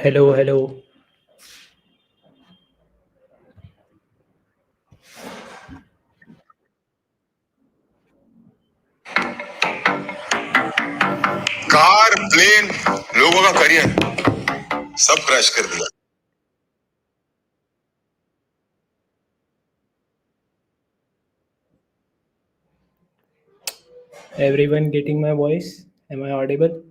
Hello, hello. Car plane लोगों का career सब क्रैश कर दिया। Everyone getting my voice? Am I audible?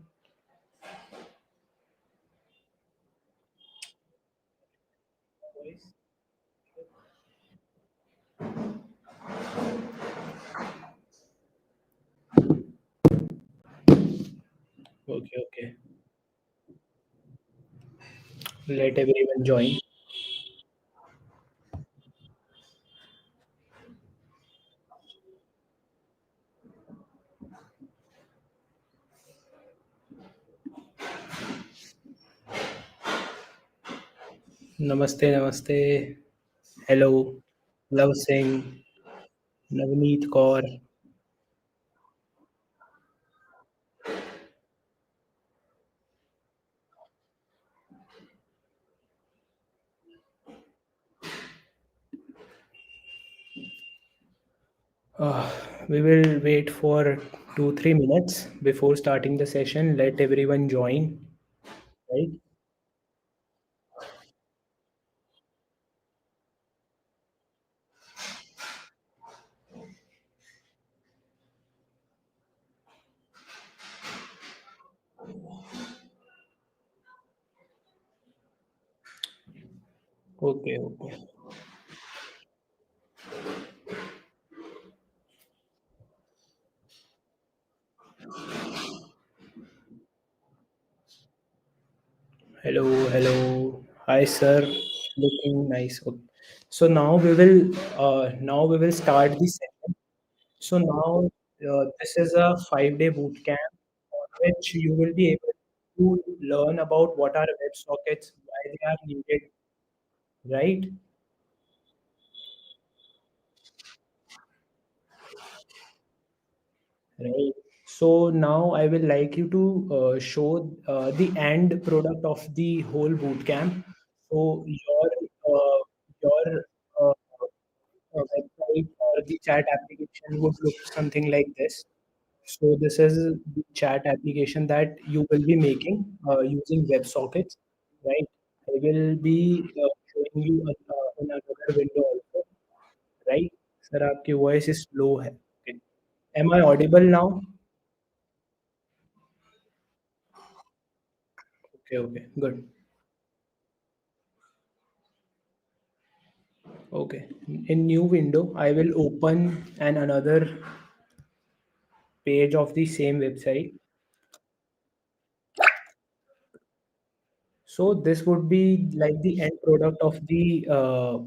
Okay, okay. Let everyone join. Namaste, namaste. Hello. Love Singh. Navneet Kaur. Uh, we will wait for 2-3 minutes before starting the session. Let everyone join. Right? Okay, okay. Hello, hello. Hi, sir. Looking nice. Okay. So now we will start the session. So now this is a 5-day boot camp on which you will be able to learn about what are WebSockets, why they are needed, right? Right. So now I will like you to show the end product of the whole boot camp. So your website or the chat application would look something like this. So this is the chat application that you will be making using WebSockets, right? I will be showing you in another window also, right? Sir, आपकी voice is slow है. Okay. Am I audible now? Okay, okay, good. Okay. In new window, I will open another page of the same website. So this would be like the end product of the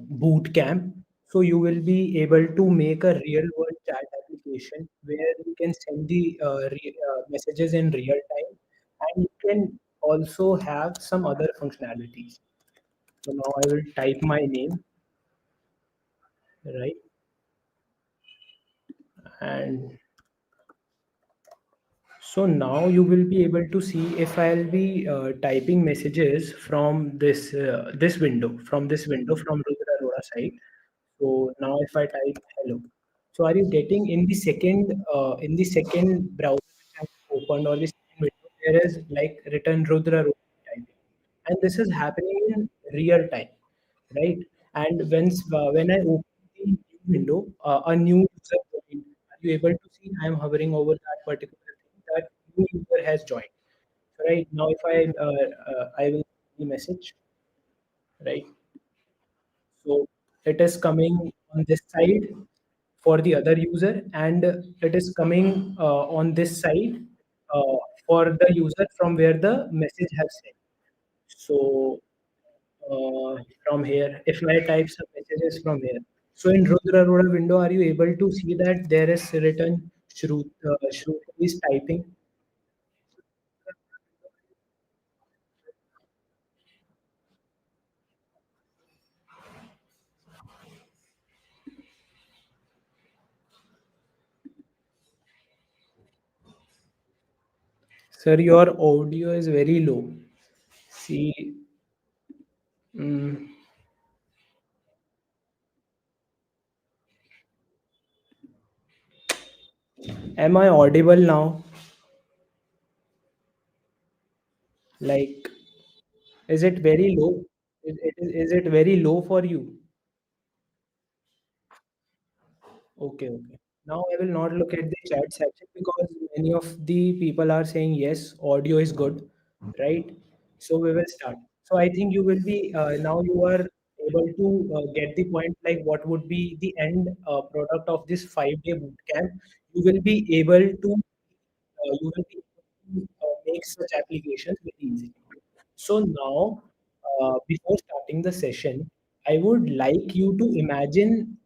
boot camp. So you will be able to make a real world chat application where you can send the messages in real time, and you can also have some other functionalities. So now I will type my name, right? And so now you will be able to see if I'll be typing messages from this window from Rudra Arora side. So now if I type hello, so are you getting in the second browser which I have opened, or the second window, there is like written Rudra Arora typing, and this is happening in real time, right? And when I open the new window, a new user joined. Are you able to see? I am hovering over that particular thing that new user has joined. Right now, if I will see the message, right? So it is coming on this side for the other user, and it is coming on this side uh, for the user from where the message has sent. So from here, if I type some messages from here, so in Rudra Arora window, are you able to see that there is written Shruti is typing? Sir, your audio is very low. See. Mm, am I audible now? Like, is it very low? Is it very low for you? Okay, okay. Now I will not look at the chat section because many of the people are saying yes, audio is good, right? So we will start. So I think you will be now you are able to get the point like what would be the end product of this 5 day boot camp. You will be able to make such applications very easily. So now, before starting the session, I would like you to imagine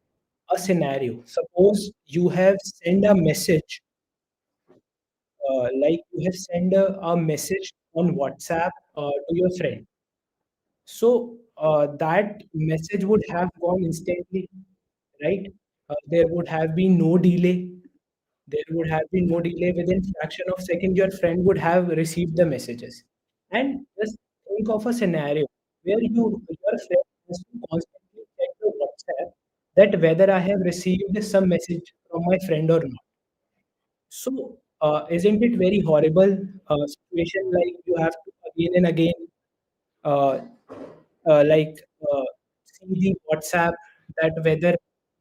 a scenario. Suppose you have sent a message, like you have sent a message on WhatsApp to your friend. So that message would have gone instantly, right? There would have been no delay. There would have been no delay. Within fraction of second, your friend would have received the messages. And just think of a scenario where your friend has to constantly check the WhatsApp that whether I have received some message from my friend or not. So, isn't it very horrible situation like you have to again and again uh, like see the WhatsApp that whether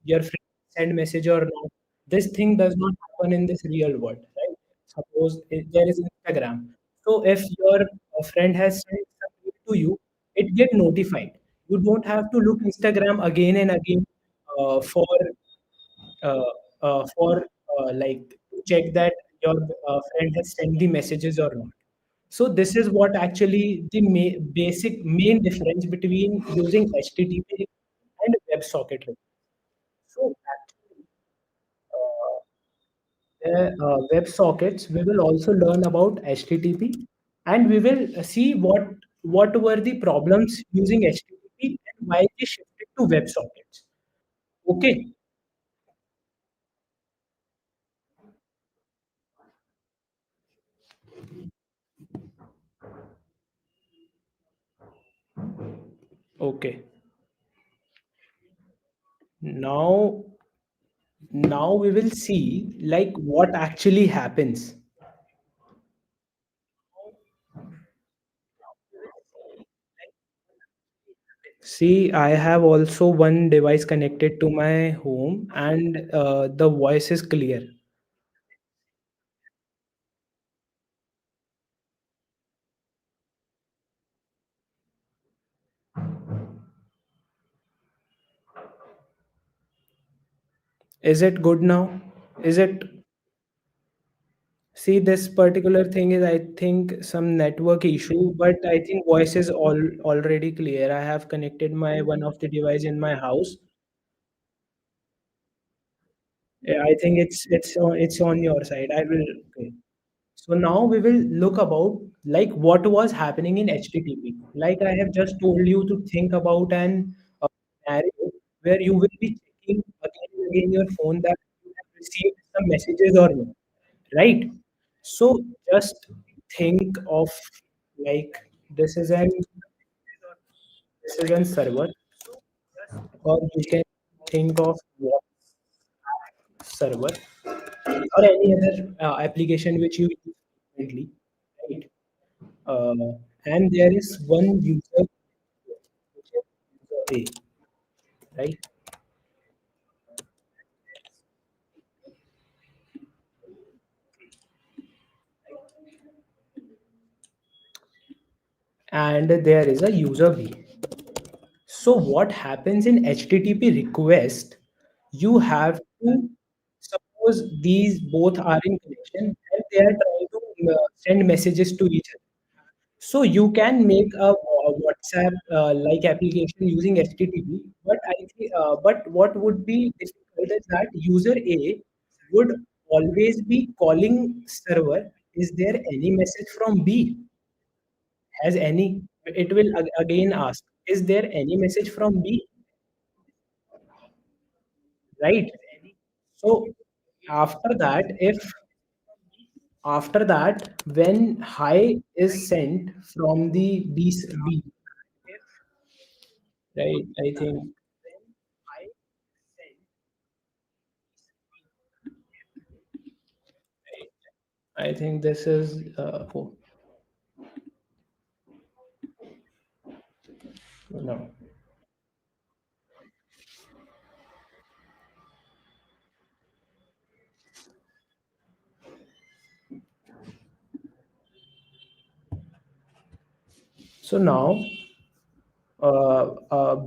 your friend send message or not. This thing does not happen in this real world, right? Suppose there is Instagram. So if your friend has sent something to you, it get notified. You don't have to look Instagram again and again for uh, like to check that your friend has sent the messages or not. So this is what actually the basic main difference between using HTTP and WebSocket. So actually, WebSockets, we will also learn about HTTP, and we will see what were the problems using HTTP and why they shifted to WebSockets. Okay, okay. Now, now we will see like what actually happens. See, I have also one device connected to my home and the voice is clear. Is it good now? Is it? See, this particular thing is, I think, some network issue, but I think voice is already clear. I have connected my one of the device in my house. Yeah, I think it's on your side. I will. Okay. So now we will look about like what was happening in HTTP. Like I have just told you to think about an scenario where you will be checking again and again your phone that you have received some messages or not, right? So just think of like this is an this is an server, or you can think of what server or any other application which you use frequently, right? Uh, and there is one user, which is user A, right? And there is a user B. So what happens in HTTP request? You have to suppose these both are in connection and they are trying to send messages to each other. So you can make a WhatsApp like application using HTTP, but but what would be difficult is that user A would always be calling server. Is there any message from B? Has any? It will again ask. Is there any message from B? Right. So after that, if after that, when hi is sent from the B, right? I think I think this is oh, no. So now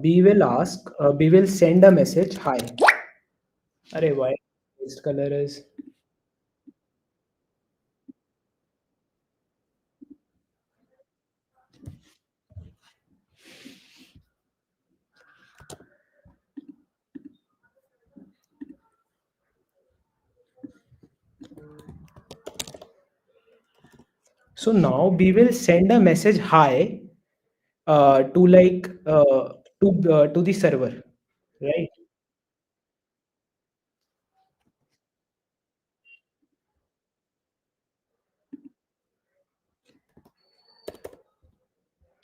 B will send a message, hi. Arey, why this color is so now B will send a message hi to to the server, right?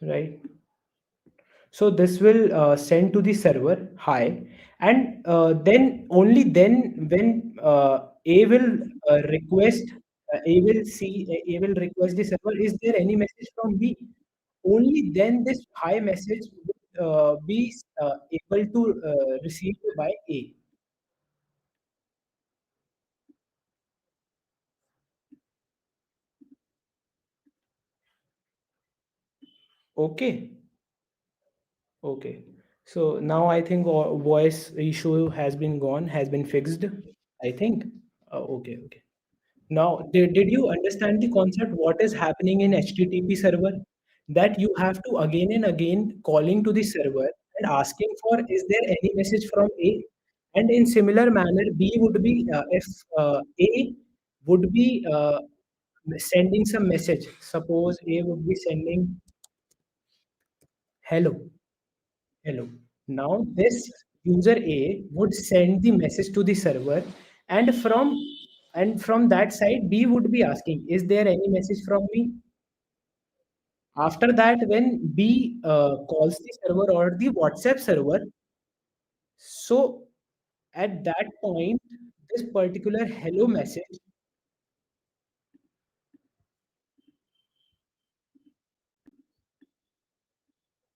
Right. So this will send to the server hi, and then only then when A will request A will request the server, is there any message from B? Only then this hi message will be able to received by A. Okay. Okay. So now I think voice issue has been gone, has been fixed. I think. Okay. Okay. Now, did you understand the concept? What is happening in HTTP server? That you have to again and again calling to the server and asking for is there any message from A? And in similar manner, B would be if A would be sending some message. Suppose A would be sending hello, hello. Now this user A would send the message to the server, and from that side B would be asking, is there any message from me? After that, when B calls the server or the WhatsApp server, so at that point, this particular hello message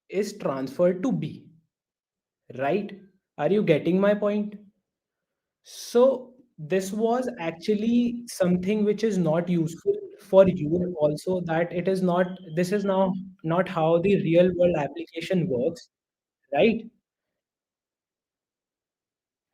is transferred to B, right? Are you getting my point? So this was actually something which is not useful for you also, that it is not, this is now not how the real world application works, right?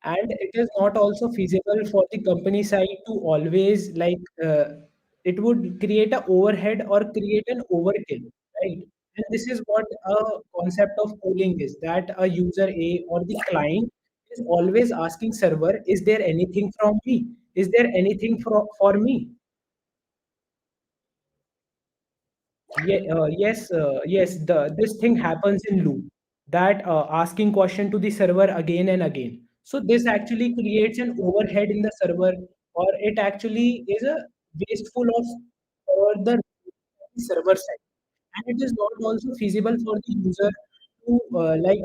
And it is not also feasible for the company side to always it would create a overhead or create an overkill, right? And this is what a concept of pooling is, that a user A or the client is always asking server, is there anything from me, is there anything for me? Yes, this thing happens in loop, that asking question to the server again and again. So this actually creates an overhead in the server, or it actually is a wasteful of for the server side, and it is not also feasible for the user to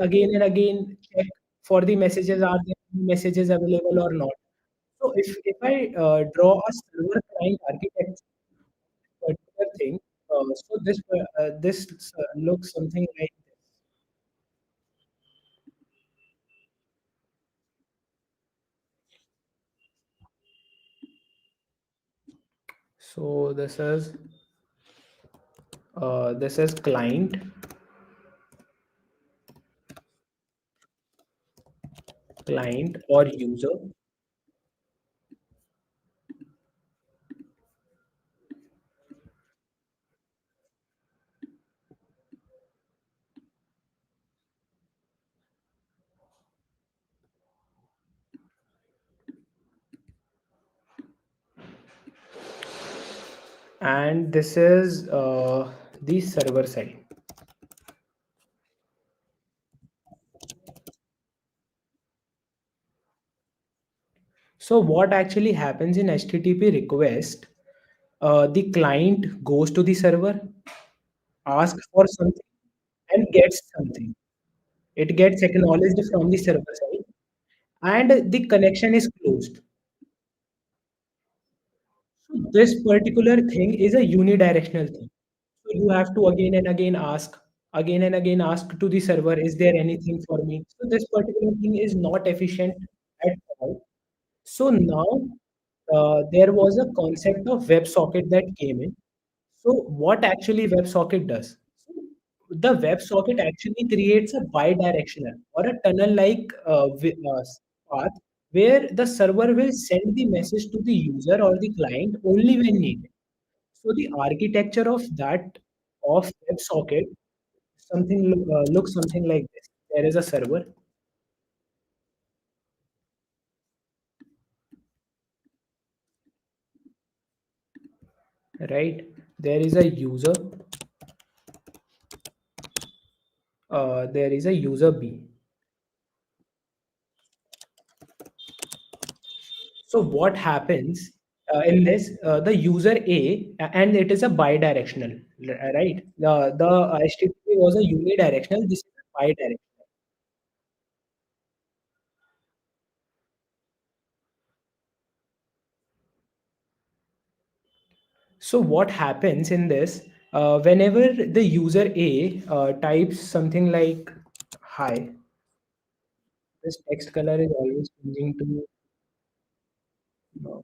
again and again check for the messages, are there any messages available or not. So if I draw a server client architecture particular thing. So this looks something like this. So this is client or user, and this is the server side. So what actually happens in HTTP request? The client goes to the server, asks for something, and gets something. It gets acknowledged from the server side, and the connection is closed. So this particular thing is a unidirectional thing. So you have to again and again ask to the server, is there anything for me? So this particular thing is not efficient at all. So now there was a concept of WebSocket that came in. So what actually WebSocket does? The WebSocket actually creates a bidirectional or a tunnel-like path where the server will send the message to the user or the client only when needed. So the architecture of that of WebSocket looks something like this. There is a server, right? There is a user. There is a user B. So what happens in this? The user A, and it is a bidirectional, right? The HTTP was a unidirectional. This is a bidirectional. So what happens in this? Whenever the user A types something like "Hi," this text color is always changing to. uh,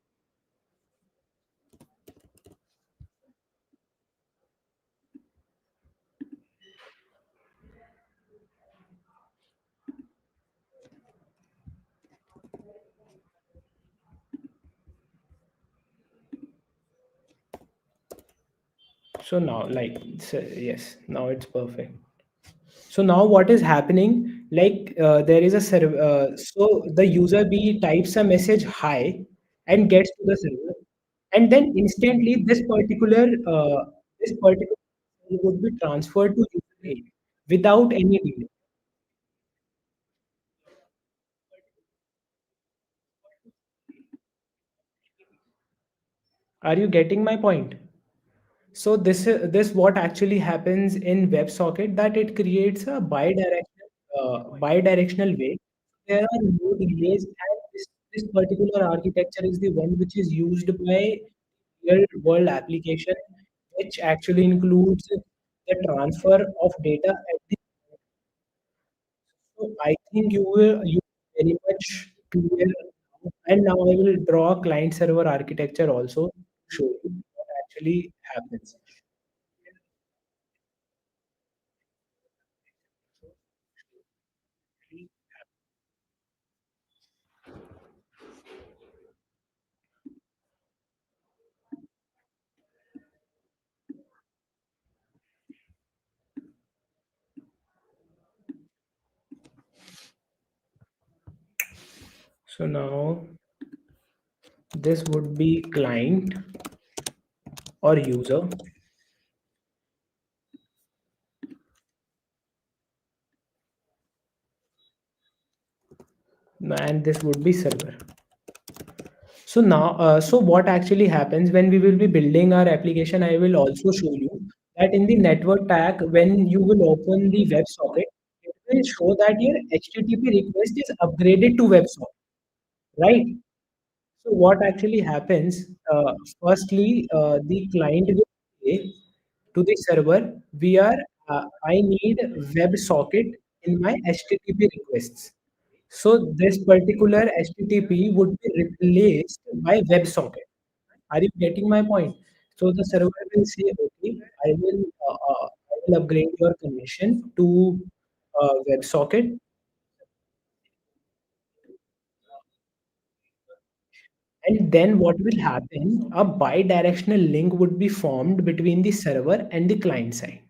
So now, yes, now it's perfect. So now what is happening? There is a server. So the user B types a message "Hi" and gets to the server, and then instantly this particular message would be transferred to user A without any delay. Are you getting my point? So this what actually happens in WebSocket, that it creates a bidirectional way. There are no delays, and this particular architecture is the one which is used by real world application, which actually includes the transfer of data at the. So I think you very much clear now. And now I will draw a client server architecture also to show you what actually happens. So now this would be client or user, and this would be server. So now, so what actually happens when we will be building our application, I will also show you that in the network tag, when you will open the WebSocket, it will show that your HTTP request is upgraded to WebSocket, right? So what actually happens? Firstly, the client will say to the server, I need WebSocket in my HTTP requests. So this particular HTTP would be replaced by WebSocket. Are you getting my point? So the server will say, okay, I will upgrade your connection to WebSocket, and then what will happen? A bidirectional link would be formed between the server and the client side.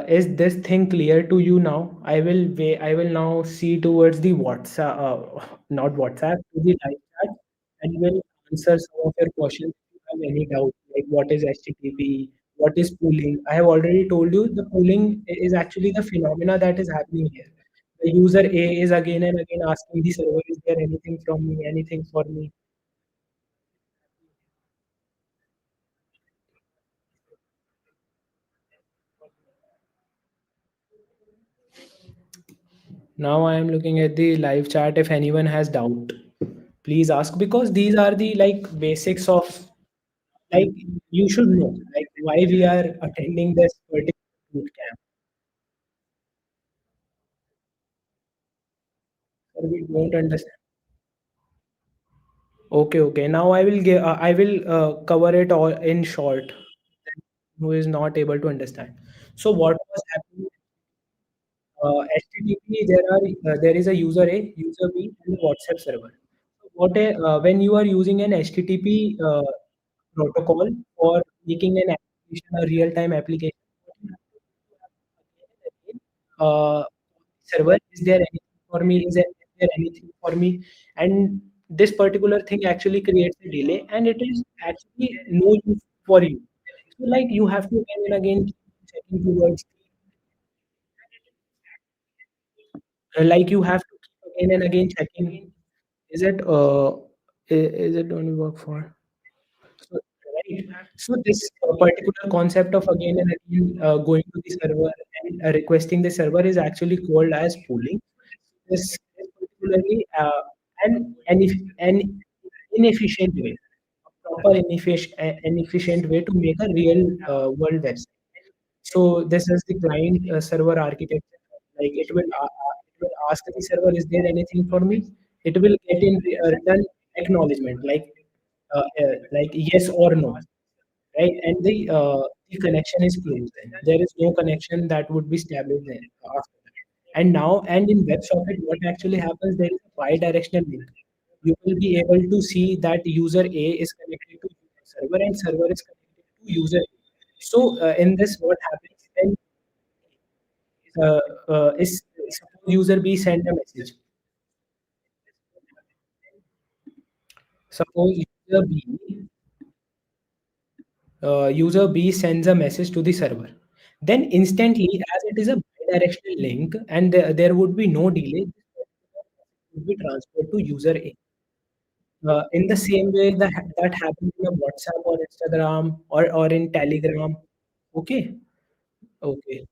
Is this thing clear to you now? I will now see towards the WhatsApp, not WhatsApp, to the live chat, and will answer some of your questions if you have any doubt, like what is HTTP, what is pooling. I have already told you the pooling is actually the phenomena that is happening here. The user A is again and again asking the server, is there anything from me, anything for me? Now I am looking at the live chat. If anyone has doubt, please ask, because these are the like basics of, like, you should know like why we are attending this particular boot camp. Or we don't understand. Okay, okay. Now I will cover it all in short. Who is not able to understand? So what was happening? HTTP, there is a user A, user B, and a WhatsApp server. So when you are using an HTTP protocol for making an application, a real-time application, uh, server, is there anything for me? Is there anything for me? And this particular thing actually creates a delay, and it is actually no use for you. So like you have to again and again keep checking towards, like you have to keep again and again checking. Is it is it only work for? So, right. So this particular concept of again and again going to the server and requesting the server is actually called as pooling. This is particularly an inefficient way, a proper inefficient way to make a real world website. So this is the client server architecture. Like it will ask the server, is there anything for me? It will get in return acknowledgement, like yes or no, right? And the connection is closed. Then there is no connection that would be established then after that. And in WebSocket, what actually happens? There is a bi-directional link. You will be able to see that user A is connected to server and server is connected to user A. So in this, what happens when is suppose user B send a message. Suppose user B sends a message to the server. Then instantly, as it is a bidirectional link and there would be no delay, it would be transferred to user A. In the same way that happens in a WhatsApp or Instagram or in Telegram. Okay. Okay.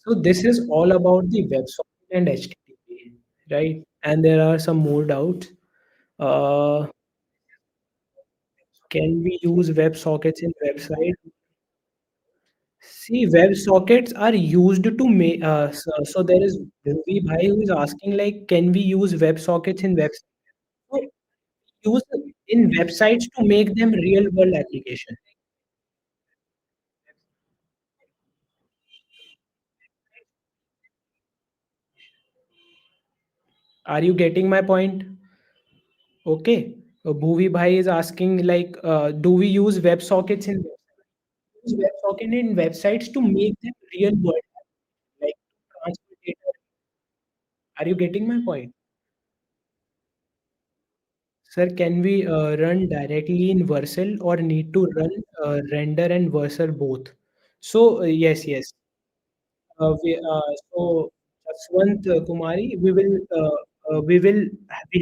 So this is all about the WebSocket and HTTP, right? And there are some more doubts. Uh, can we use WebSockets in website? See, WebSockets are used to make. So there is Ruby Bhai who is asking like, can we use WebSockets in websites? So use in websites to make them real world application. Are you getting my point? Okay. Bhuvi Bhai is asking like, do we use WebSockets in websites? Use WebSocket in websites to make them real world, like transfer data. Are you getting my point? Sir, can we run directly in Vercel or need to run render and Vercel both? So yes, yes. So Jaswant Kumari, we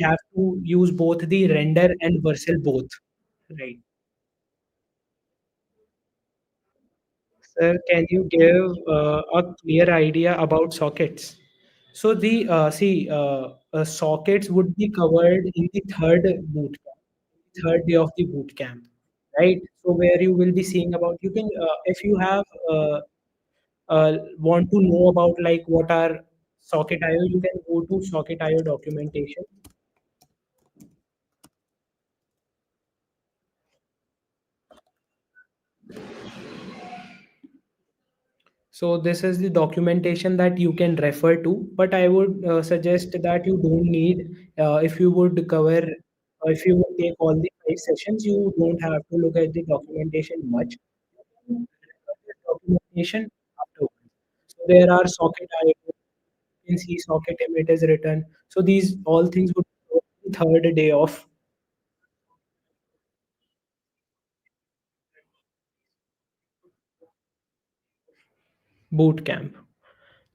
have to use both the render and Vercel both, right? Sir, can you give a clear idea about sockets? So the sockets would be covered in the third day of the boot camp, right? So where you will be seeing about, you can if you have want to know about like what are socket IO, you can go to socket IO documentation. So this is the documentation that you can refer to, but I would suggest that you don't need, if you would cover, if you would take all the 5 sessions, you don't have to look at the documentation much. You can refer the documentation afterwards. So there are socket IO, you can see socket emit is written. So these all things would be the third day of boot camp.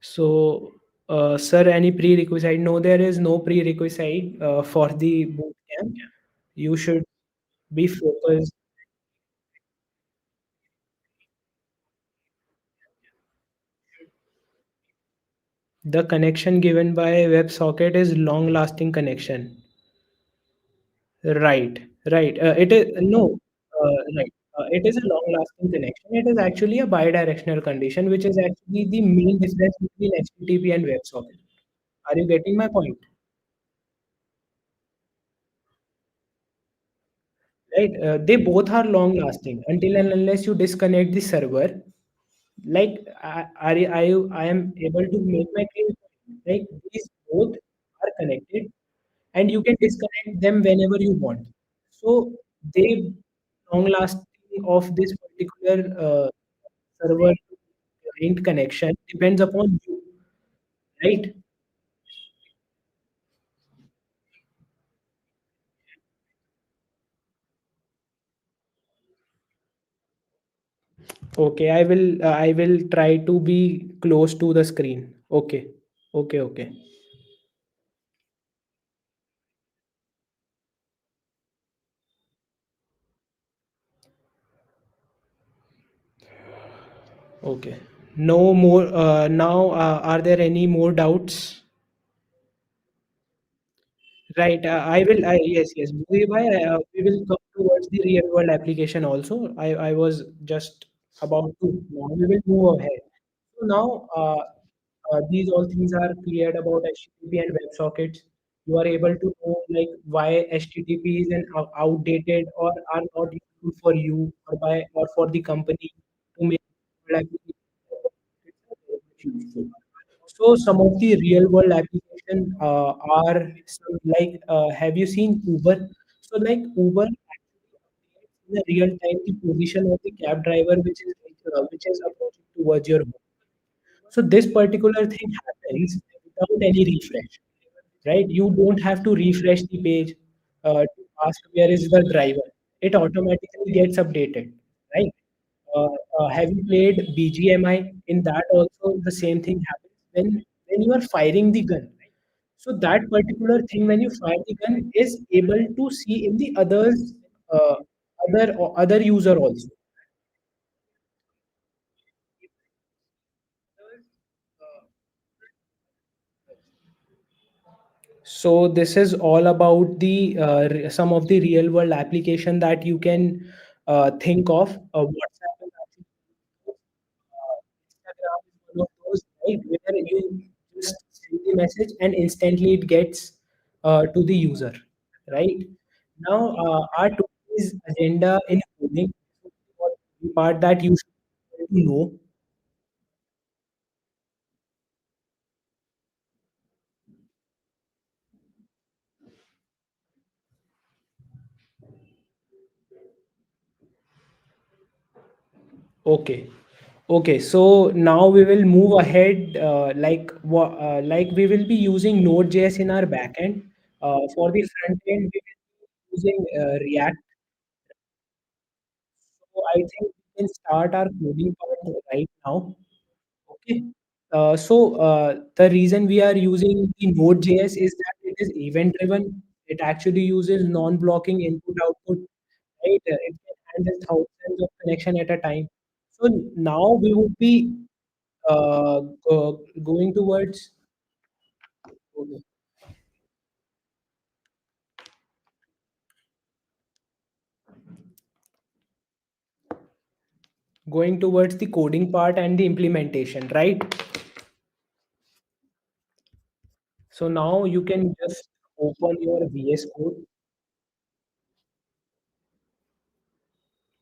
So, sir, any prerequisite? No, there is no prerequisite for the boot camp. You should be focused. The connection given by WebSocket is long-lasting connection. Right, right. It is no, right. It is a long-lasting connection. It is actually a bidirectional condition, which is actually the main difference between HTTP and WebSocket. Are you getting my point? Right? They both are long-lasting until and unless you disconnect the server. Like, I am able to make my claim. Like, these both are connected, and you can disconnect them whenever you want. So they long lasting of this particular server to client connection depends upon you, right? Okay, I will try to be close to the screen. Okay, okay, okay, okay. No more. Now, are there any more doubts? Right. I will. Yes, yes. We will come towards the real world application also. I was just about to. Now we will move ahead. So now, these all things are cleared about HTTP and WebSockets. You are able to know like why HTTP is an outdated or are not useful for you or by or for the company to make mobile application useful. So some of the real world application are some like have you seen Uber? So like Uber actually updates in a real time the position of the cab driver which is approaching towards your home. So this particular thing happens without any refresh, right? You don't have to refresh the page to ask where is the driver. It automatically gets updated, right? Uh, have you played BGMI? In that also the same thing happens when you are firing the gun. So that particular thing when you fire the gun is able to see in the others other user also. So this is all about the some of the real world application that you can think of. WhatsApp is actually Instagram is one of those, right, where you just send the message and instantly it gets to the user, right? Now, our today's agenda in coding, the part that you should know. Okay. Okay, so now we will move ahead. Like we will be using Node.js in our backend. For the front end, we will be using React. So I think we can start our coding part right now. Okay. The reason we are using the Node.js is that it is event driven. It actually uses non-blocking input output, right? It can handle thousands of connection at a time. So now we would be going towards the coding part and the implementation, right? So now you can just open your VS Code.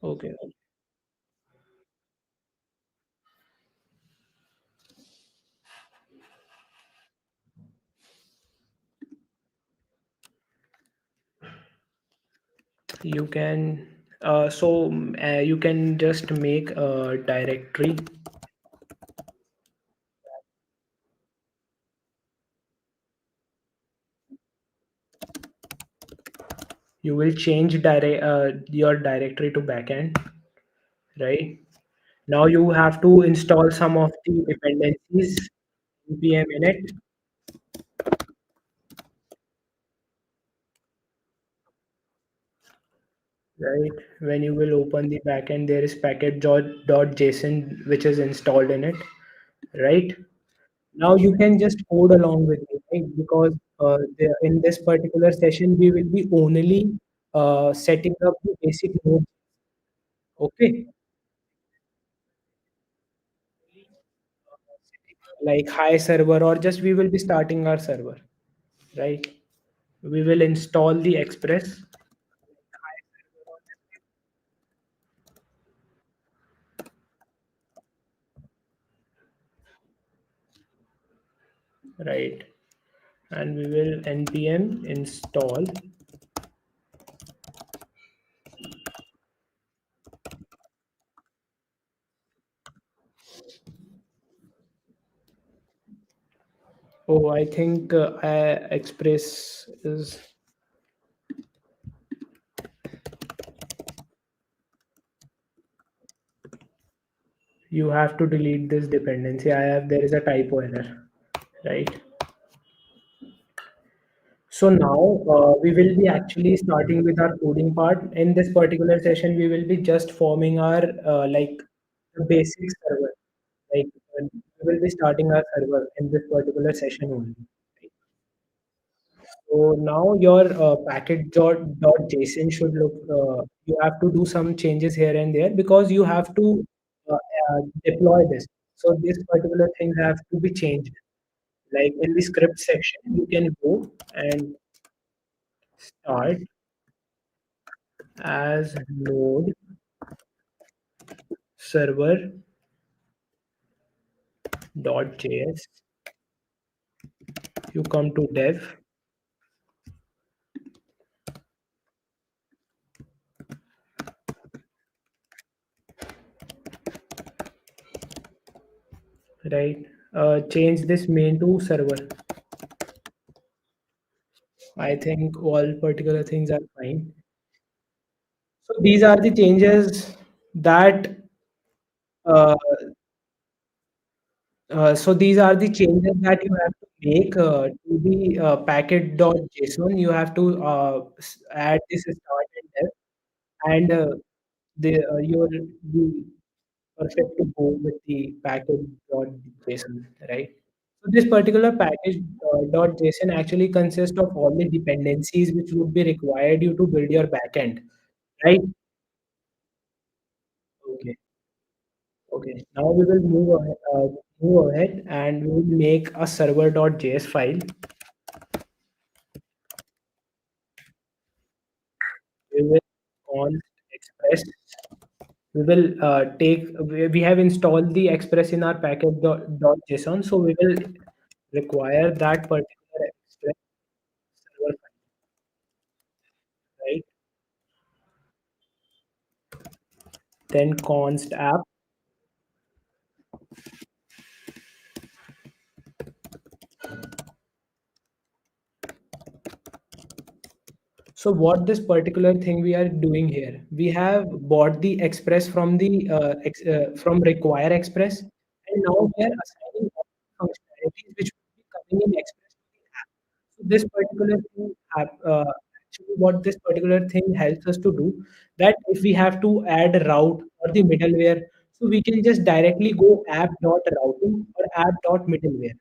Okay. You can you can just make a directory. You will change your directory to backend, right? Now you have to install some of the dependencies npm init, right? When you will open the backend, there is package.json which is installed in it, right? Now you can just code along with me, right? Because in this particular session we will be only setting up the basic node. Okay, like hi server, or just we will be starting our server, right? We will install the express, right? And we will npm install. Oh, I think express is, you have to delete this dependency. I have, there is a typo error, right? So now we will be actually starting with our coding part. In this particular session, we will be just forming our like the basic server. Like we will be starting our server in this particular session only. Right? So now your package.json should look. You have to do some changes here and there because you have to deploy this. So this particular thing have to be changed. Like in the script section, you can go and start as node server.js. You come to dev, right? Change this main to server. I think all particular things are fine. So these are the changes that uh, so these are the changes that you have to make to the packet.json. You have to add this start and dev, and you will be perfect to go with the package.json, right? So this particular package .json actually consists of all the dependencies which would be required you to build your backend, right? Okay. Okay. Now we will move ahead and we will make a server.js file. We will const express. We will we have installed the express in our package.json, so we will require that particular express server file, right? Then const app. So what this particular thing we are doing here, we have bought the express from the from require express, and now we are assigning all the functionalities which will be coming in express to the app. So this particular thing, actually, what this particular thing helps us to do, that if we have to add a route or the middleware, so we can just directly go app.routing or app.middleware,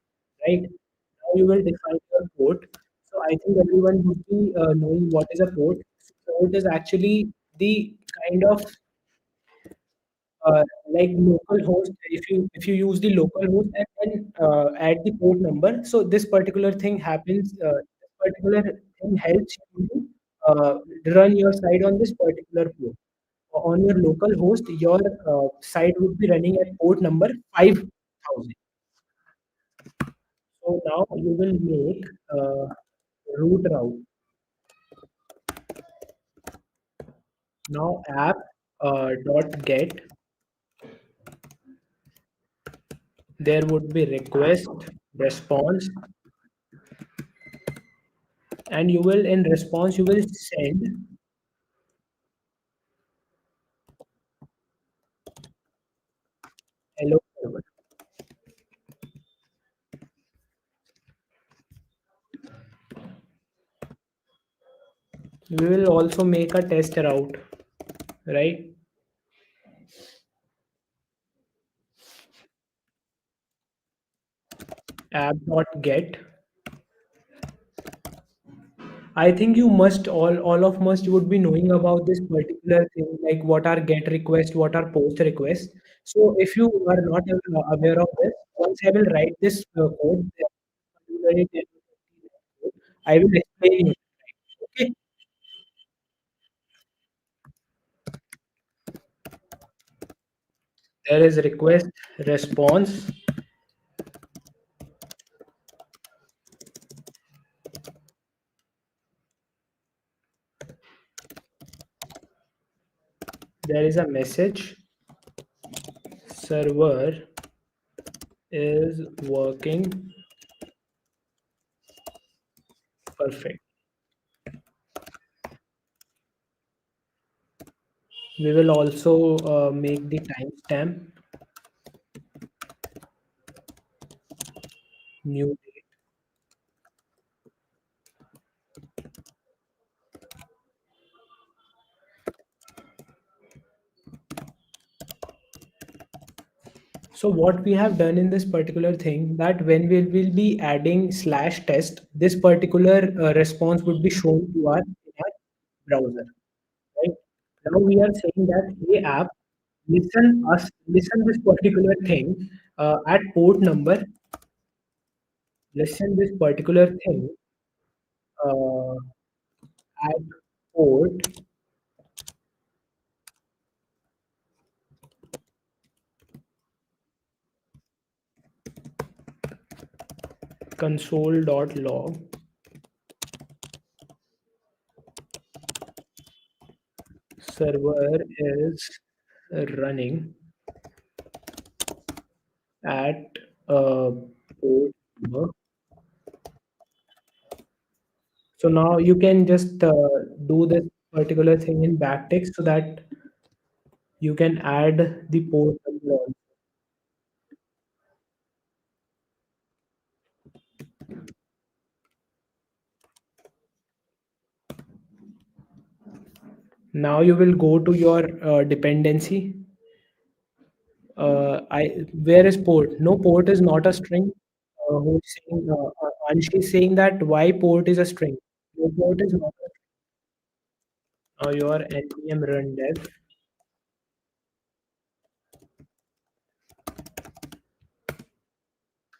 right? Now you will define your port. So I think everyone would be knowing what is a port. So port is actually the kind of like local host. If you use the local host and then add the port number, so this particular thing happens. This particular thing helps you to run your site on this particular port. On your local host, your site would be running at port number 5000. So now you will make root route. Now app dot get, there would be request response, and you will in response you will send hello server. We will also make a test route, right? app.get. I think you must all of must would be knowing about this particular thing, like what are get request, what are post request. So if you are not aware of this, once I will write this code, particularly 10 to 15 code, I will explain you. Okay, there is request response. There is a message. Server is working perfect. We will also make the timestamp new. So what we have done in this particular thing, that when we will be adding slash test, this particular response would be shown to our browser, right? Now we are saying that, hey app, listen this particular thing at port number, listen this particular thing uh, at port console.log. Server is running at port number. So now you can just do this particular thing in backtext so that you can add the port number also. Now you will go to your dependency. Where is port? No, port is not a string. Who's saying? Anshi is saying that why port is a string. No, port is not a string. Your npm run dev.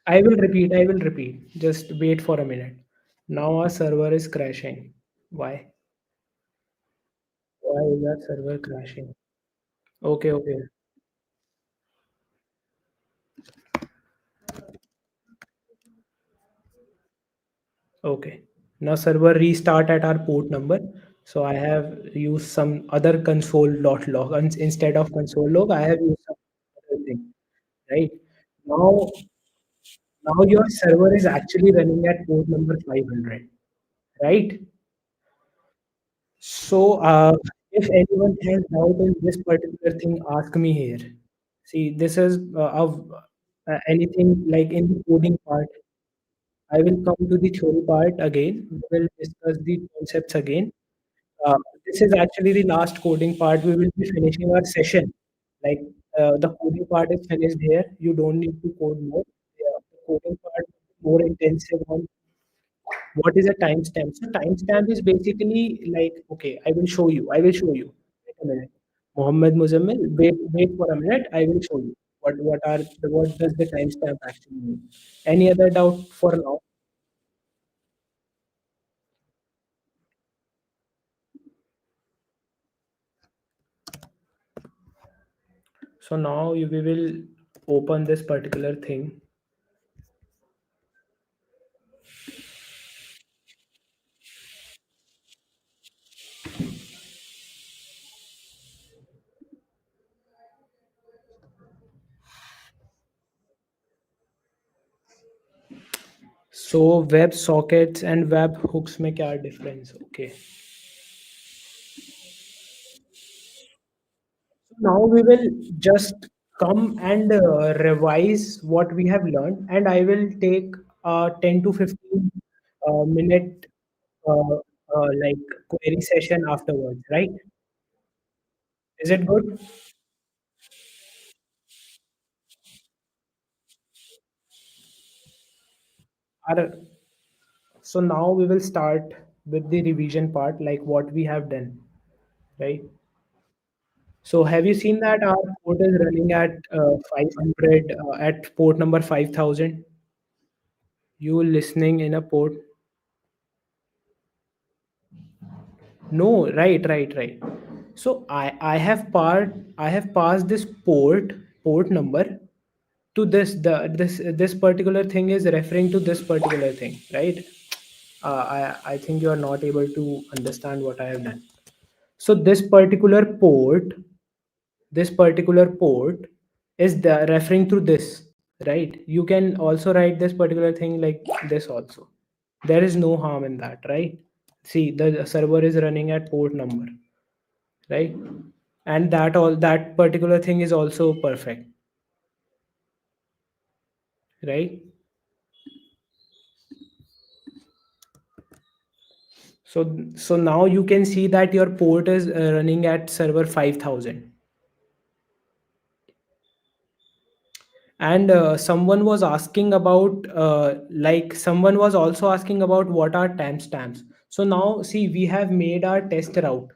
I will repeat. I will repeat. Just wait for a minute. Now our server is crashing. Why? Why is our server crashing? Okay, okay, okay. Now server restart at our port number. So I have used some other console.log. Instead of console log, I have used some other thing. Right? Now, now your server is actually running at port number 500. Right? So if anyone has doubt in this particular thing, ask me here. See, this is of anything like in the coding part. I will come to the theory part again. We will discuss the concepts again. Uh, this is actually the last coding part. We will be finishing our session. Like the coding part is finished here. You don't need to code more. Yeah, the coding part is more intensive on what is a timestamp. So timestamp is basically like, okay, I will show you. I will show you. Wait a minute. Mohammed Muzammil, wait for a minute. I will show you. What does the timestamp actually mean? Any other doubt for now? So now we will open this particular thing. So web sockets and web hooks में क्या difference? Okay. Now we will just come and revise what we have learned, and I will take 10 to 15 minute like query session afterwards, right? Is it good? Our, so now we will start with the revision part, like what we have done, right? So have you seen that our port is running at 500 at port number 5000? You listening in a port? No, right. So I have passed this port number to this particular thing is referring to this particular thing, right? I think you are not able to understand what I have done. So this particular port is the referring to this, right? You can also write this particular thing like this also. There is no harm in that, right? See, the server is running at port number, right? And that particular thing is also perfect, right? So now you can see that your port is running at server 5000. And someone was also asking about what are timestamps. So now see, we have made our test route.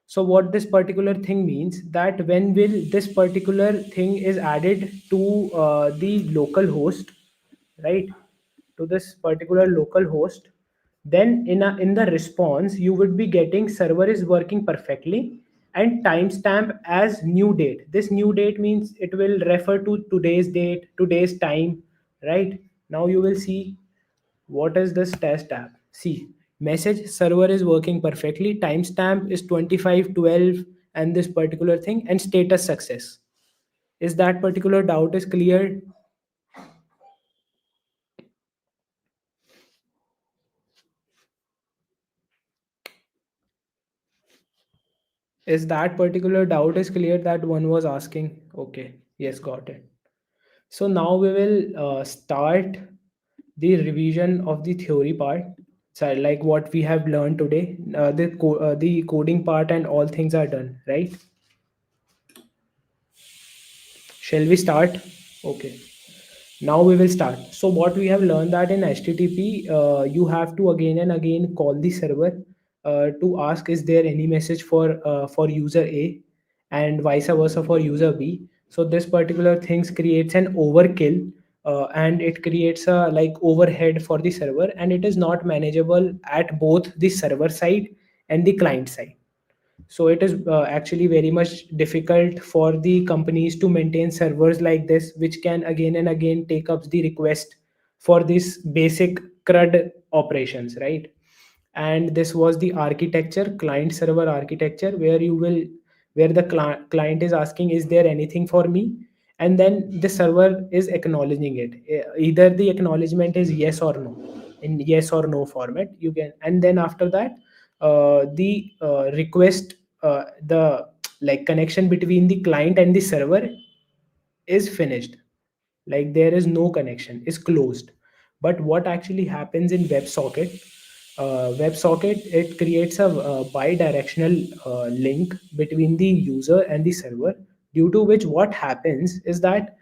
So what this particular thing means, that when will this particular thing is added to the local host, right? To this particular local host, then in the response you would be getting server is working perfectly and timestamp as new date. This new date means it will refer to today's date, today's time, right? Now you will see what is this test app. See, message server is working perfectly, timestamp is 2512, and this particular thing, and status success. Is that particular doubt is cleared? Is that particular doubt is clear that one was asking? Okay, yes, got it. So now we will start the revision of the theory part. So like what we have learned today, the coding part and all things are done, right? Shall we start? Okay. Now we will start. So what we have learned that in HTTP, you have to again and again call the server to ask is there any message for user A, and vice versa for user B. So this particular things creates an overkill, and it creates a like overhead for the server, and it is not manageable at both the server side and the client side. So it is actually very much difficult for the companies to maintain servers like this, which can again and again take up the request for this basic CRUD operations, right? And this was the architecture, client server architecture, where the client is asking is there anything for me, and then the server is acknowledging it. Either the acknowledgement is yes or no, in yes or no format you can, and then after that the request, the like connection between the client and the server is finished, like there is no connection, is closed. But what actually happens in WebSocket, WebSocket, it creates a bi-directional link between the user and the server, due to which what happens is that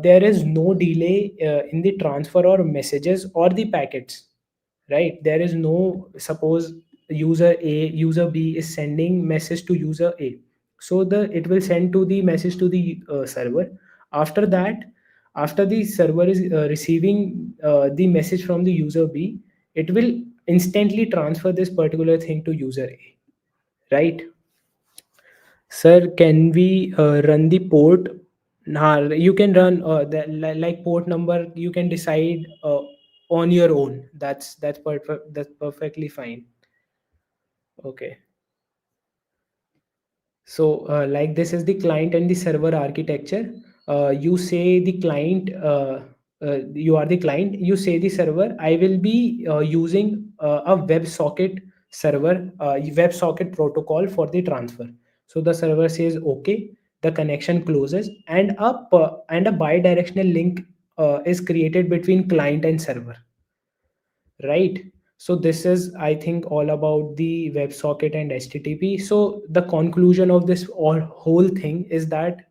there is no delay in the transfer or messages or the packets, right? There is no, suppose user B is sending message to user A, so the it will send to the message to the server. After that, after the server is receiving the message from the user B, it will instantly transfer this particular thing to user A, right? Sir, can we run the port? Nah, you can run like port number. You can decide on your own. That's perfect. That's perfectly fine. Okay. So, like this is the client and the server architecture. You say the client, you are the client. You say the server, I will be using a WebSocket server, WebSocket protocol for the transfer. So the server says okay. The connection closes, and a bi-directional link is created between client and server, right? So this is, I think, all about the WebSocket and HTTP. So the conclusion of this whole thing is that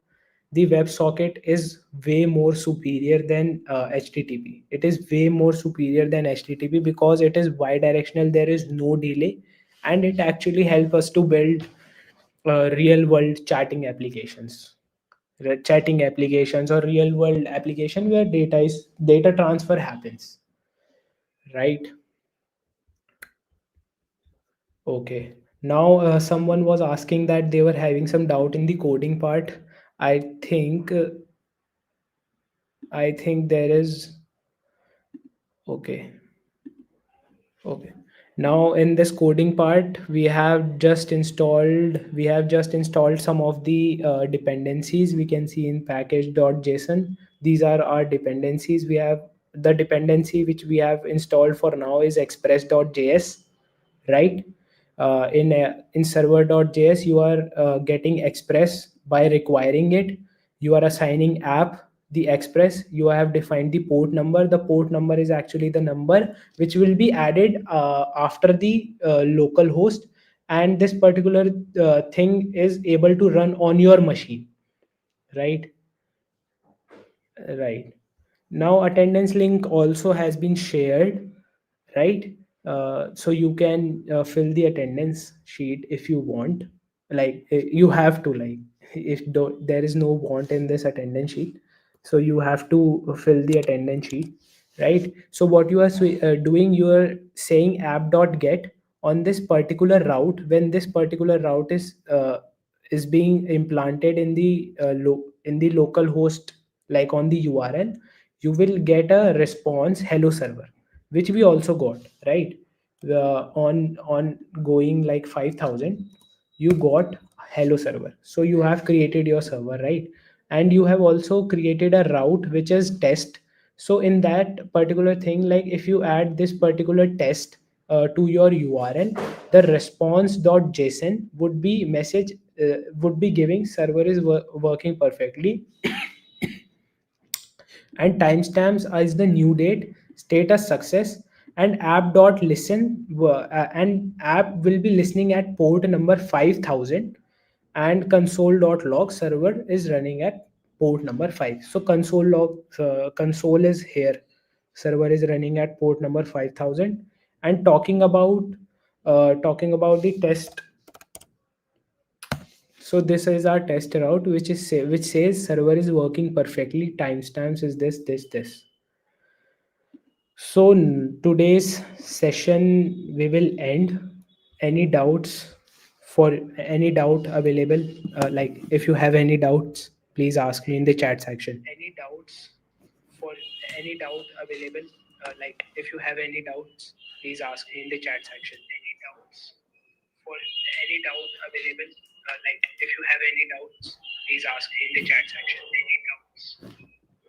the WebSocket is way more superior than HTTP. It is way more superior than HTTP because it is bidirectional. There is no delay, and it actually helps us to build real world chatting applications or real world application where data transfer happens, right? Okay. Now, someone was asking that they were having some doubt in the coding part. I think there is. Okay. Okay. Now in this coding part, we have just installed some of the dependencies we can see in package.json. These are our dependencies. We have the dependency which we have installed for now is express.js, right? In server.js, you are getting express by requiring it. You are assigning app the express. You have defined the port number. The port number is actually the number which will be added after the local host, and this particular thing is able to run on your machine, right? Right. Now attendance link also has been shared, right? So you can fill the attendance sheet if you want. Like you have to, like, if there is no want in this attendance sheet, so you have to fill the attendance sheet, right? So what you are doing, you are saying app.get on this particular route. When this particular route is being implanted in the in the local host, like on the URL, you will get a response hello server, which we also got, right? On going like 5,000, you got hello server. So you have created your server, right? And you have also created a route which is test. So in that particular thing, like if you add this particular test to your URL, the response.json would be message would be giving server is working perfectly, and timestamps as the new date, status success, and and app will be listening at port number 5000, and console.log server is running at port number 5. So console is here, server is running at port number 5000. And talking about the test, so this is our test route which says server is working perfectly, timestamps is this. So today's session we will end. Any doubts? For any doubt available, like if you have any doubts, please ask me in the chat section. Any doubts? For any doubt available, like if you have any doubts, please ask me in the chat section. Any doubts? For any doubt available, like if you have any doubts, please ask me in the chat section. Any doubts?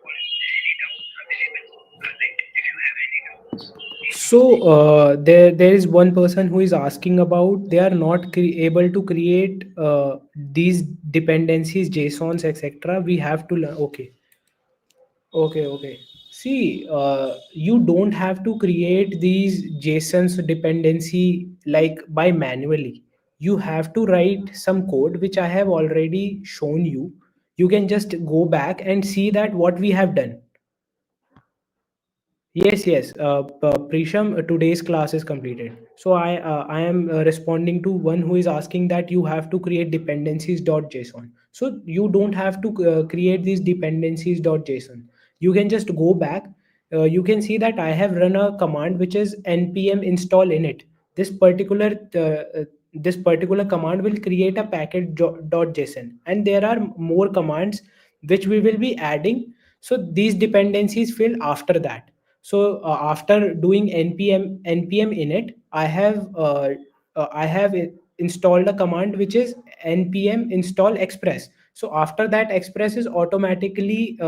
For any doubt available, like if you have any doubts. So there is one person who is asking about they are not able to create these dependencies, JSONs, etc. We have to learn. Okay, okay. See, you don't have to create these JSONs dependency like by manually. You have to write some code which I have already shown you. You can just go back and see that what we have done. Yes. Prisham, today's class is completed. So I am responding to one who is asking that you have to create dependencies.json. So you don't have to create these dependencies.json. You can just go back. You can see that I have run a command which is npm install init. This particular this particular command will create a package.json, and there are more commands which we will be adding. So these dependencies fill after that. So after doing npm init, I have installed a command which is npm install express. So after that, express is automatically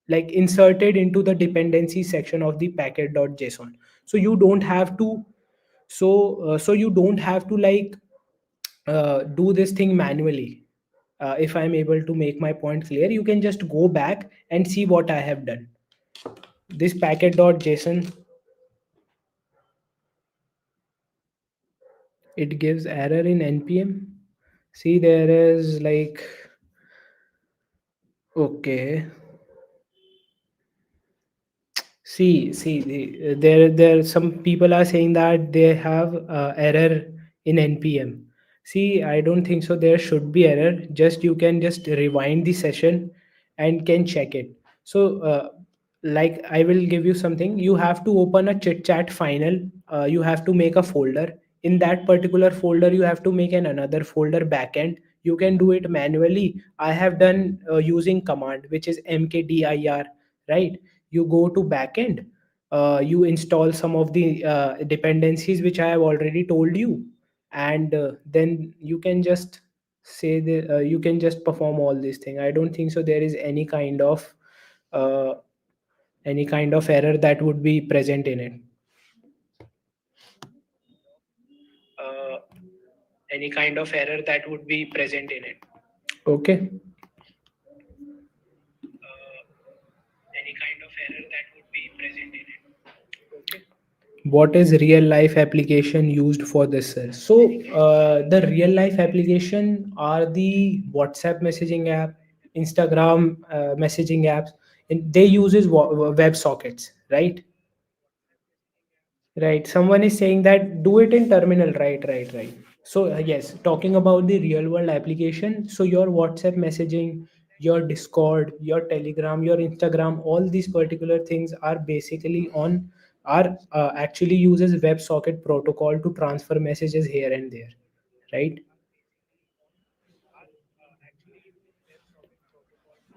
like inserted into the dependency section of the packet.json. So you don't have to so you don't have to like do this thing manually. If I'm able to make my point clear, you can just go back and see what I have done. This packet.json, it gives error in npm. See, there is like Okay. There some people are saying that they have error in npm. See, I don't think so. There should be error. Just you can just rewind the session and can check it. So, like I will give you something. You have to open a chit chat final. You have to make a folder. In that particular folder, you have to make another folder backend. You can do it manually. I have done using command, which is mkdir, right? You go to backend, you install some of the dependencies which I have already told you, and then you can just say you can just perform all these things. I don't think so there is uh, any kind of error that would be present in it. uh, any kind of error that would be present in it. Okay. Any kind of error that would be present in it. Okay. What is real life application used for this, sir? So the real life application are the WhatsApp messaging app, Instagram messaging apps, and they uses web sockets, right? Right. Someone is saying that do it in terminal. Right. So, yes, talking about the real world application. So, your WhatsApp messaging, your Discord, your Telegram, your Instagram, all these particular things are basically are actually uses WebSocket protocol to transfer messages here and there. Right.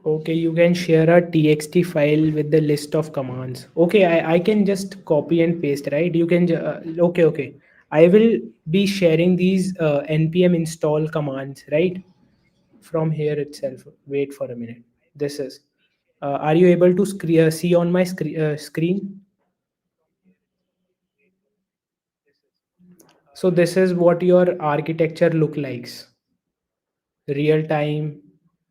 Okay, you can share a txt file with the list of commands. Okay, I can just copy and paste, right? You can, okay. I will be sharing these npm install commands, right? From here itself. Wait for a minute. This is, are you able to see on my screen? So this is what your architecture look likes. Real time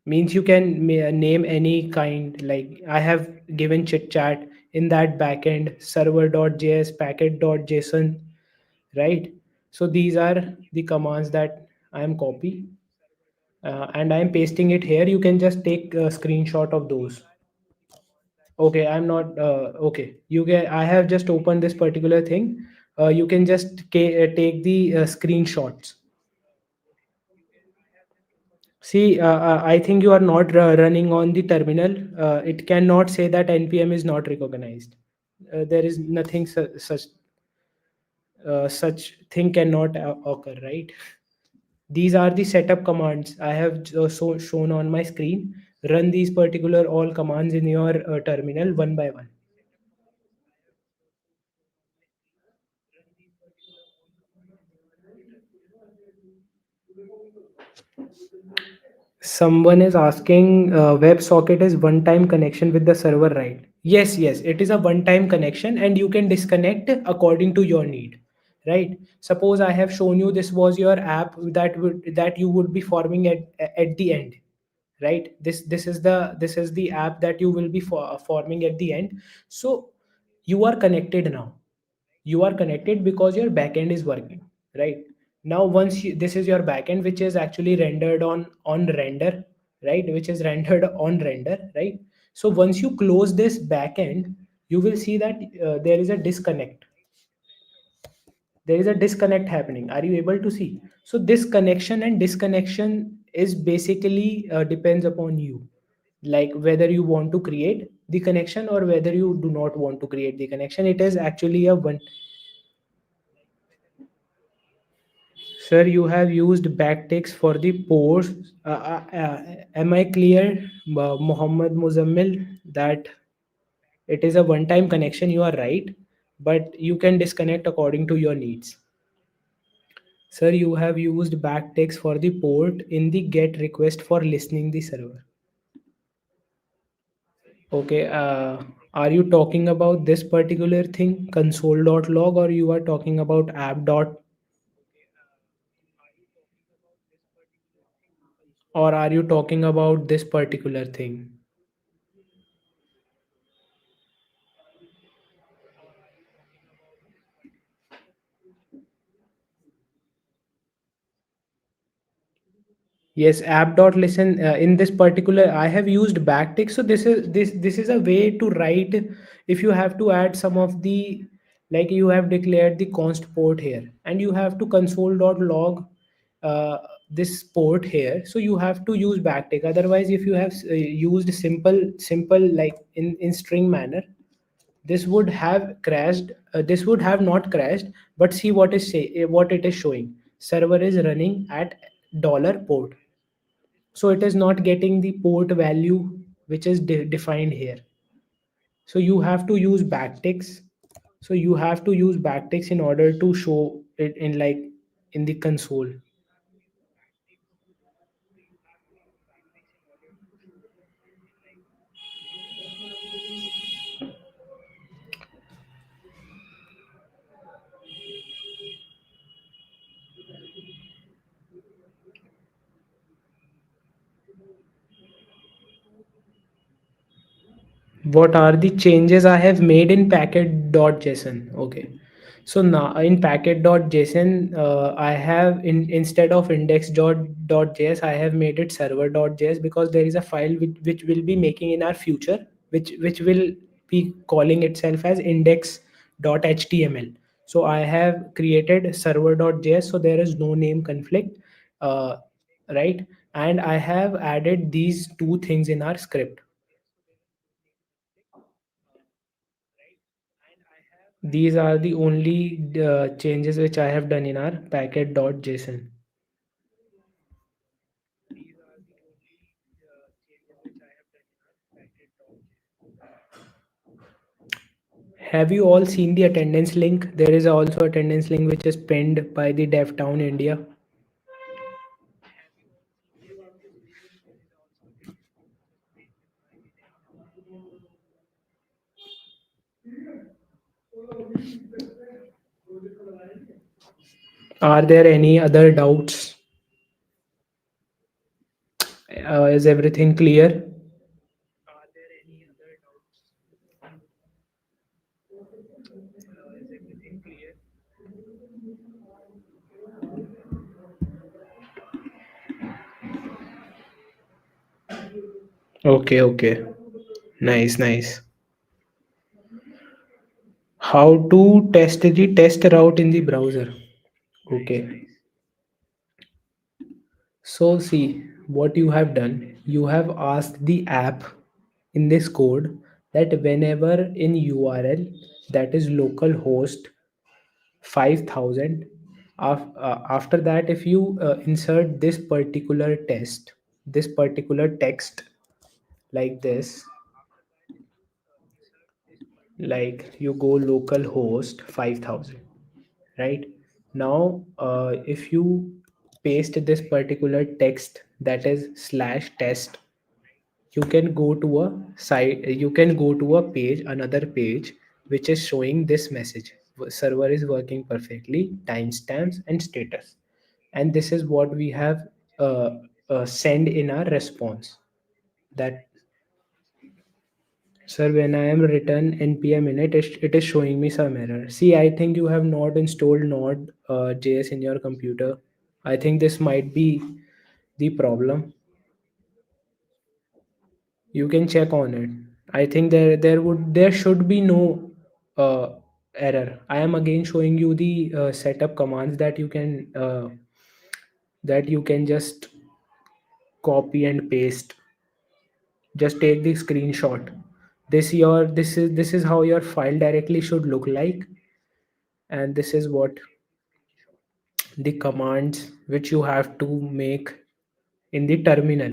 means you can name any kind. Like I have given chit chat in that backend server.js packet.json, right? So these are the commands that I am copy, and I am pasting it here. You can just take a screenshot of those. Okay, I'm not okay. You can, I have just opened this particular thing. You can just take the screenshots. See, I think you are not running on the terminal. It cannot say that npm is not recognized. There is nothing such thing cannot occur, right? These are the setup commands I have shown on my screen. Run these particular all commands in your terminal one by one. Someone is asking, WebSocket is one-time connection with the server, right? Yes, it is a one-time connection, and you can disconnect according to your need, right? Suppose I have shown you this was your app that you would be forming at the end, right? This is the app that you will be forming at the end. So you are connected now. You are connected because your backend is working, right? Now once this is your backend, which is actually rendered on render, right? Which is rendered on render, right? So once you close this backend, you will see that there is a disconnect happening. Are you able to see? So this connection and disconnection is basically depends upon you, like whether you want to create the connection or whether you do not want to create the connection. It is actually a one. Sir, you have used backticks for the post. Am I clear, Muhammad Muzammil, that it is a one-time connection? You are right, but you can disconnect according to your needs. Sir, you have used backticks for the port in the get request for listening the server. Okay, are you talking about this particular thing, console.log, or you are talking about app dot, or are you talking about this particular thing? Yes, app.listen. In this particular, I have used backtick. So this is a way to write. If you have to add some of the, like you have declared the const port here, and you have to console.log uh, this port here. So you have to use backtick. Otherwise, if you have used simple like in string manner, this would have crashed. This would have not crashed. But see what it is showing. Server is running at dollar port, so it is not getting the port value which is defined here. So you have to use backticks. So you have to use backticks in order to show it in, like, in the console. What are the changes I have made in packet.json? Okay. So now in packet.json, I have instead of index.js, I have made it server.js, because there is a file which will be making in our future, which will be calling itself as index.html. So I have created server.js, so there is no name conflict, uh, right? And I have added these two things in our script. These are the only changes which I have done in our packet.json. Have you all seen the attendance link? There is also attendance link which is pinned by the DevTown India. Are there any other doubts? Is everything clear? Okay, okay. Nice, nice. How to test the test route in the browser? Okay. So see what you have done. You have asked the app in this code that whenever in URL that is localhost 5000, after that if you insert this particular text like this, like you go localhost 5000, right? Now if you paste this particular text, that is slash test, you can go to a site, you can go to a page, another page, which is showing this message: server is working perfectly, timestamps and status. And this is what we have uh, send in our response, that, sir, when I am written npm init, it is showing me some error. See, I think you have not installed node.js in your computer. I think this might be the problem. You can check on it. I think there should be no uh, error. I am again showing you the setup commands that you can just copy and paste. Just take the screenshot. This is how your file directly should look like, and this is what the commands which you have to make in the terminal.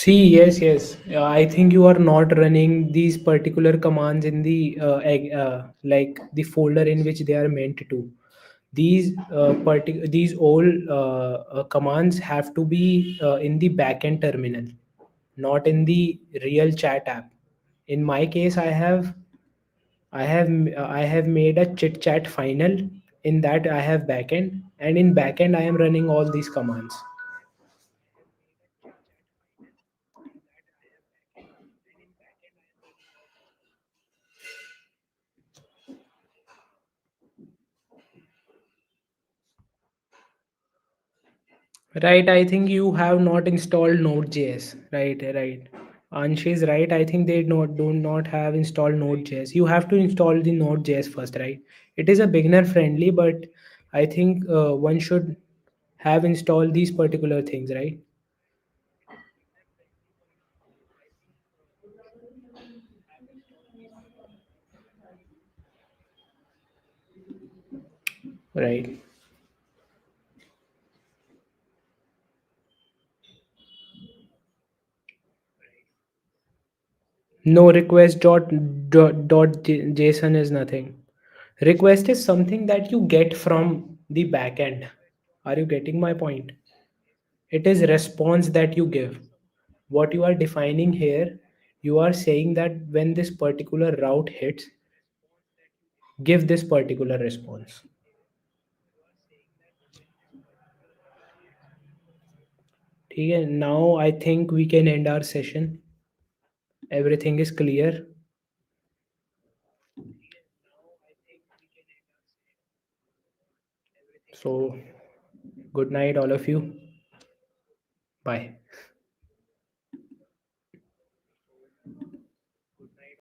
See, yes, yes. I think you are not running these particular commands in the like the folder in which they are meant to. These all commands have to be in the backend terminal, not in the real chat app. In my case, I have made a chit chat final. In that I have backend, and in backend I am running all these commands. Right, I think you have not installed Node.js. Right, right. Ansh is right. I think they do not have installed Node.js. You have to install the Node.js first, right? It is a beginner friendly, but I think one should have installed these particular things, right? Right. No request dot JSON is nothing. Request is something that you get from the backend. Are you getting my point? It is response that you give. What you are defining here, you are saying that when this particular route hits, give this particular response. Okay, now I think we can end our session. Everything is clear. So, good night, all of you. Bye.